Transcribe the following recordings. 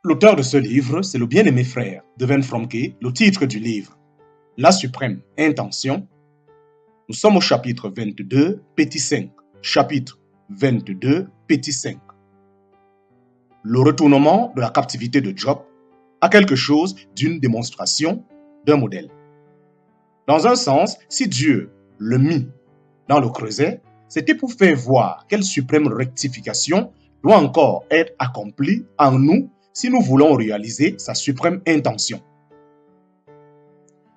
L'auteur de ce livre, c'est le bien-aimé frère Devin Fromke, le titre du livre, La suprême intention. Nous sommes au chapitre 22, petit 5. Chapitre 22, petit 5. Le retournement de la captivité de Job a quelque chose d'une démonstration, d'un modèle. Dans un sens, si Dieu le mit dans le creuset, c'était pour faire voir quelle suprême rectification doit encore être accomplie en nous si nous voulons réaliser sa suprême intention.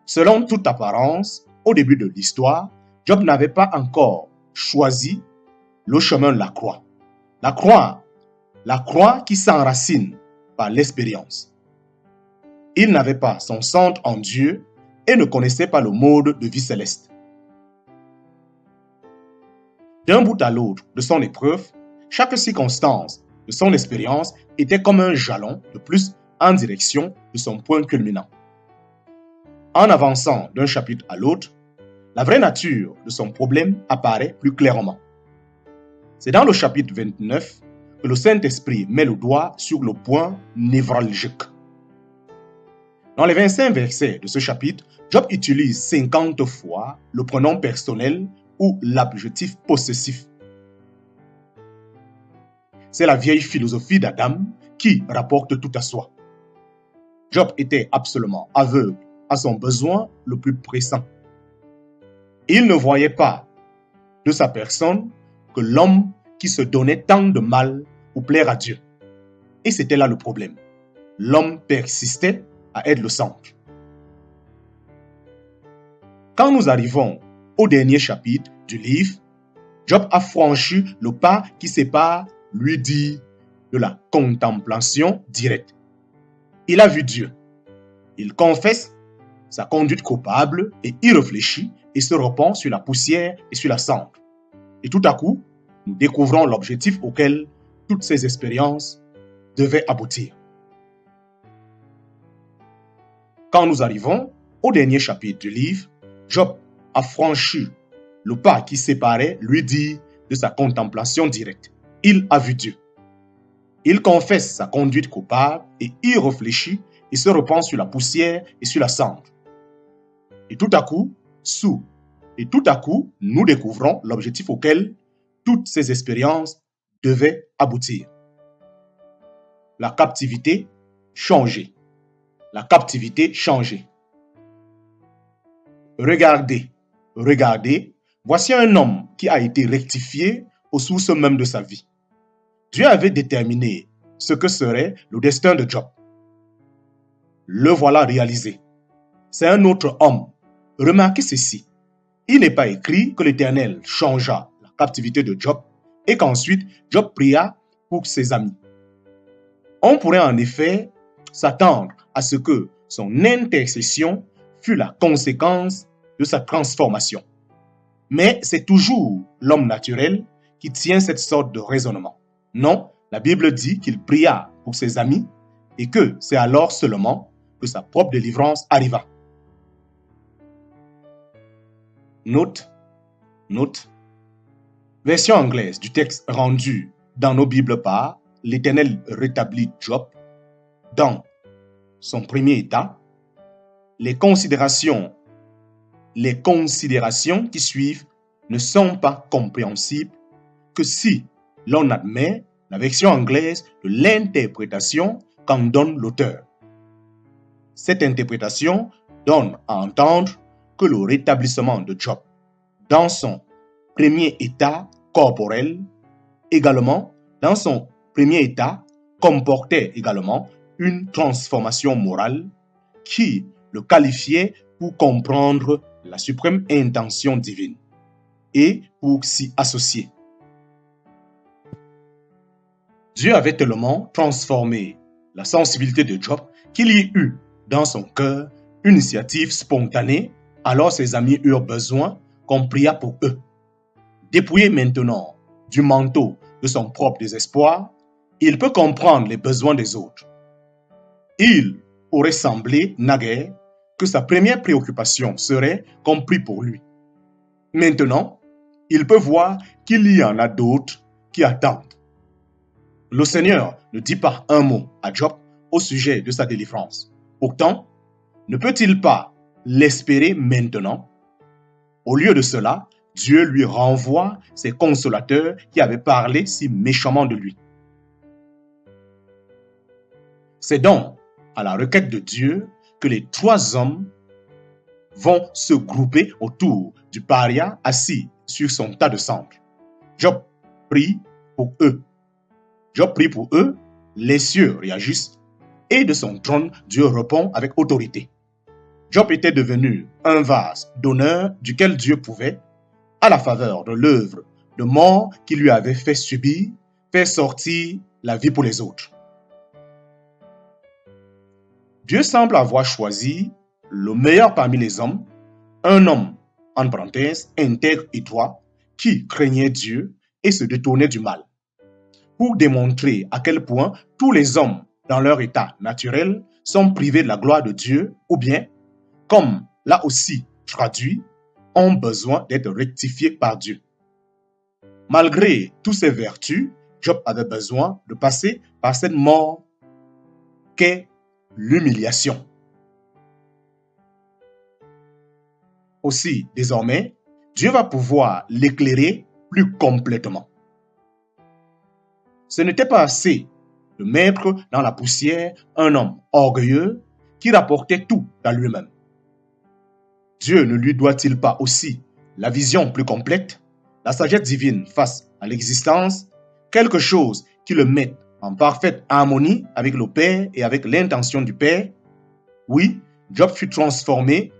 Selon toute apparence, au début de l'histoire, Job n'avait pas encore choisi le chemin de la croix. La croix qui s'enracine par l'expérience. Il n'avait pas son centre en Dieu et ne connaissait pas le mode de vie céleste. D'un bout à l'autre de son épreuve, chaque circonstance de son expérience était comme un jalon de plus en direction de son point culminant. En avançant d'un chapitre à l'autre, la vraie nature de son problème apparaît plus clairement. C'est dans le chapitre 29 que le Saint-Esprit met le doigt sur le point névralgique. Dans les 25 versets de ce chapitre, Job utilise 50 fois le pronom personnel ou l'adjectif possessif. C'est la vieille philosophie d'Adam qui rapporte tout à soi. Job était absolument aveugle à son besoin le plus pressant. Il ne voyait pas de sa personne que l'homme qui se donnait tant de mal pour plaire à Dieu. Et c'était là le problème. L'homme persistait à être le centre. Quand nous arrivons au dernier chapitre du livre, Job a franchi le pas qui sépare, lui dit, de la contemplation directe. Il a vu Dieu. Il confesse sa conduite coupable et y réfléchit et se repent sur la poussière et sur la cendre. Et tout à coup, nous découvrons l'objectif auquel toutes ces expériences devaient aboutir. Quand nous arrivons au dernier chapitre du livre, Job a franchi le pas qui séparait, lui dit, de sa contemplation directe. Il a vu Dieu. Il confesse sa conduite coupable et y réfléchit et se repent sur la poussière et sur la cendre. Et tout à coup, nous découvrons l'objectif auquel toutes ces expériences devaient aboutir. La captivité changée. La captivité changée. Regardez, voici un homme qui a été rectifié aux sources même de sa vie. Dieu avait déterminé ce que serait le destin de Job. Le voilà réalisé. C'est un autre homme. Remarquez ceci. Il n'est pas écrit que l'Éternel changea la captivité de Job et qu'ensuite Job pria pour ses amis. On pourrait en effet s'attendre à ce que son intercession fût la conséquence de sa transformation. Mais c'est toujours l'homme naturel qui tient cette sorte de raisonnement. Non, la Bible dit qu'il pria pour ses amis et que c'est alors seulement que sa propre délivrance arriva. Note. Version anglaise du texte rendu dans nos Bibles par l'Éternel rétablit Job dans son premier état. Les considérations qui suivent ne sont pas compréhensibles que si l'on admet la version anglaise de l'interprétation qu'en donne l'auteur. Cette interprétation donne à entendre que le rétablissement de Job dans son premier état corporel, également dans son premier état, comportait également une transformation morale qui le qualifiait pour comprendre la suprême intention divine et pour s'y associer. Dieu avait tellement transformé la sensibilité de Job qu'il y eut dans son cœur une initiative spontanée alors ses amis eurent besoin qu'on priât pour eux. Dépouillé maintenant du manteau de son propre désespoir, il peut comprendre les besoins des autres. Il aurait semblé naguère que sa première préoccupation serait qu'on prie pour lui. Maintenant, il peut voir qu'il y en a d'autres qui attendent. Le Seigneur ne dit pas un mot à Job au sujet de sa délivrance. Pourtant, ne peut-il pas l'espérer maintenant? Au lieu de cela, Dieu lui renvoie ses consolateurs qui avaient parlé si méchamment de lui. C'est donc à la requête de Dieu que les trois hommes vont se grouper autour du paria assis sur son tas de cendres. Job prie pour eux. Job prie pour eux, les cieux réagissent et de son trône, Dieu répond avec autorité. Job était devenu un vase d'honneur duquel Dieu pouvait, à la faveur de l'œuvre de mort qu'il lui avait fait subir, faire sortir la vie pour les autres. Dieu semble avoir choisi le meilleur parmi les hommes, un homme, en parenthèse, intègre et droit, qui craignait Dieu et se détournait du mal, pour démontrer à quel point tous les hommes, dans leur état naturel, sont privés de la gloire de Dieu, ou bien, comme là aussi traduit, ont besoin d'être rectifiés par Dieu. Malgré toutes ces vertus, Job avait besoin de passer par cette mort qu'est l'humiliation. Aussi, désormais, Dieu va pouvoir l'éclairer plus complètement. Ce n'était pas assez de mettre dans la poussière un homme orgueilleux qui rapportait tout à lui-même. Dieu ne lui doit-il pas aussi la vision plus complète, la sagesse divine face à l'existence, quelque chose qui le mette en parfaite harmonie avec le Père et avec l'intention du Père? Oui, Job fut transformé,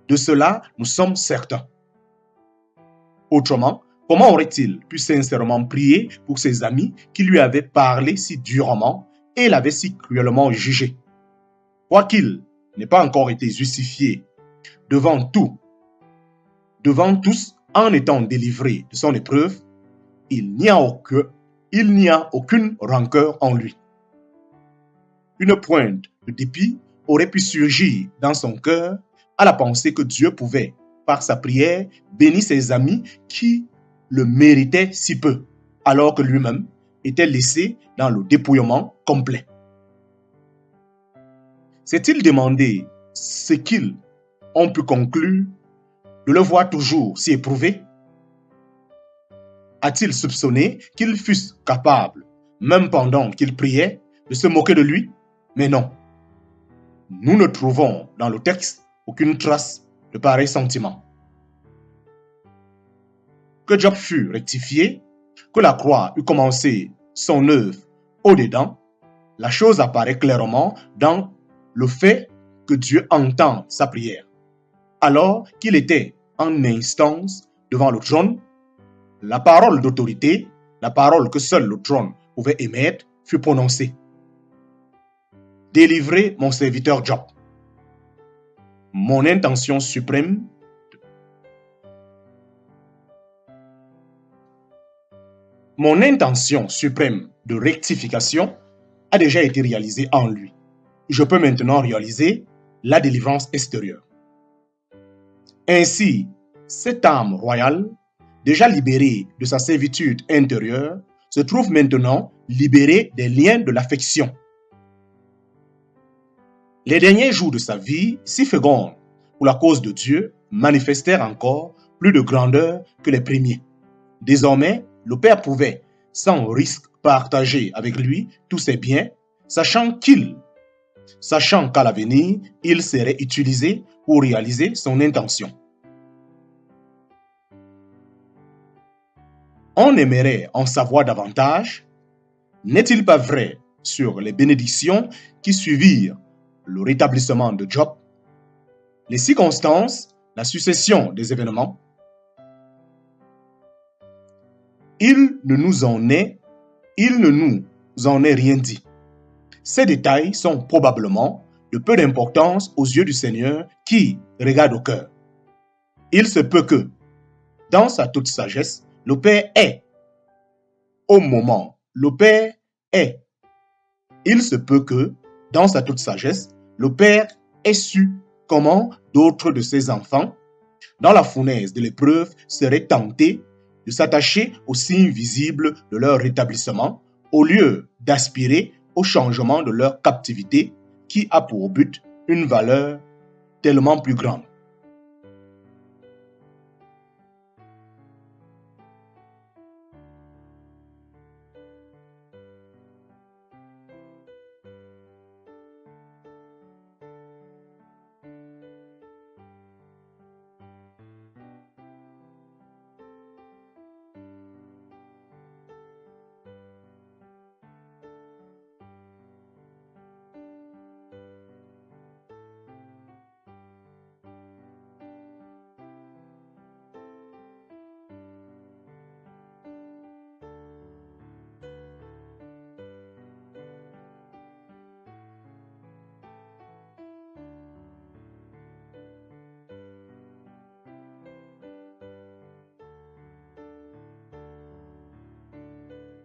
de cela nous sommes certains. Autrement, comment aurait-il pu sincèrement prier pour ses amis qui lui avaient parlé si durement et l'avaient si cruellement jugé? Quoiqu'il n'ait pas encore été justifié devant tous, en étant délivré de son épreuve, il n'y a aucune rancœur en lui. Une pointe de dépit aurait pu surgir dans son cœur à la pensée que Dieu pouvait, par sa prière, bénir ses amis qui le méritaient si peu, alors que lui-même était laissé dans le dépouillement complet. S'est-il demandé ce qu'ils ont pu conclure de le voir toujours si éprouvé? A-t-il soupçonné qu'ils fussent capables, même pendant qu'il priait, de se moquer de lui? Mais non. Nous ne trouvons dans le texte aucune trace de pareil sentiment. Que Job fût rectifié, que la croix eût commencé son œuvre au-dedans, la chose apparaît clairement dans le fait que Dieu entend sa prière. Alors qu'il était en instance devant le trône, la parole d'autorité, la parole que seul le trône pouvait émettre, fut prononcée. Délivrez mon serviteur Job. Mon intention suprême de rectification a déjà été réalisée en lui. Je peux maintenant réaliser la délivrance extérieure. Ainsi, cette âme royale, déjà libérée de sa servitude intérieure, se trouve maintenant libérée des liens de l'affection. Les derniers jours de sa vie, si fécondes pour la cause de Dieu, manifestèrent encore plus de grandeur que les premiers. Désormais, le Père pouvait, sans risque, partager avec lui tous ses biens, sachant qu'à l'avenir, il serait utilisé pour réaliser son intention. On aimerait en savoir davantage. N'est-il pas vrai sur les bénédictions qui suivirent le rétablissement de Job, les circonstances, la succession des événements? Il ne nous en est rien dit. Ces détails sont probablement de peu d'importance aux yeux du Seigneur qui regarde au cœur. Il se peut que, dans sa toute sagesse, le Père ait. Il se peut que, dans sa toute sagesse, le Père ait su comment d'autres de ses enfants, dans la fournaise de l'épreuve, seraient tentés de s'attacher aux signes visibles de leur rétablissement, au lieu d'aspirer au changement de leur captivité qui a pour but une valeur tellement plus grande.